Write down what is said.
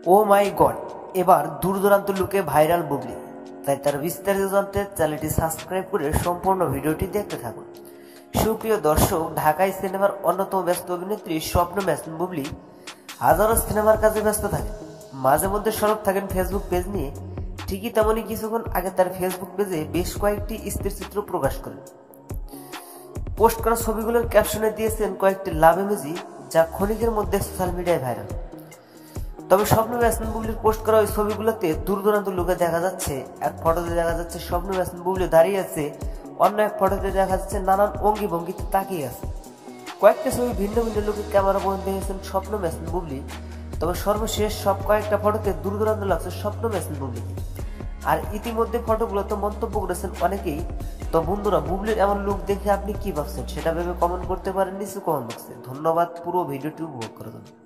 ও মাই god, এবার দূর দূরান্ত লুকে ভাইরাল বুবলি। তাই তার বিস্তারিত জানতে চ্যানেলটি সাবস্ক্রাইব করে সম্পূর্ণ ভিডিওটি দেখতে থাকুন। সুপ্রিয় দর্শক, ঢাকাই সিনেমার অন্যতম ব্যস্ত অভিনেত্রী স্বপ্ন ম্যাসন বুবলি হাজারো সিনেমার কাজে ব্যস্ত থাকেন। মাঝে মধ্যে সরব থাকেন ফেসবুক পেজ নিয়ে। ঠিকই তেমনই কিছুক্ষণ আগে তার ফেসবুক পেজে বেশ কয়েকটি স্থিরচিত্র প্রকাশ করেন। পোস্ট করা ছবিগুলোর ক্যাপশনে দিয়েছেন কয়েকটি লাভ ইমোজি, যা ক্ষণিকের মধ্যে সোশ্যাল মিডিয়ায় ভাইরাল। তবে স্বপ্ন ম্যাসন বুবলির পোস্ট করা ওই ছবিগুলোতে দূর দূরান্ত লুকে দেখা যাচ্ছে। এক ফটোতে দেখা যাচ্ছে স্বপ্ন ম্যাসন বুবলি দাঁড়িয়ে আছে, অন্য এক ফটোতে দেখা যাচ্ছে নানান অঙ্গি ভঙ্গিতে তাকিয়ে আছে। কয়েকটা ছবি ভিন্ন ভিন্ন লুকে ক্যামেরা বন্ধ হয়েছেন স্বপ্ন ম্যাসন বুবলি। তবে সর্বশেষ সব কয়েকটা ফটোতে দূর দূরান্ত লাগছে স্বপ্ন ম্যাসন বুবলিকে। আর ইতিমধ্যে ফটোগুলোতে মন্তব্য করেছেন অনেকেই। তো বন্ধুরা, বুবলির এমন লুক দেখে আপনি কি ভাবছেন সেটা ভেবে কমেন্ট করতে পারেন নিচে কমেন্ট বক্সে। ধন্যবাদ পুরো ভিডিওটি উপভোগ করার জন্য।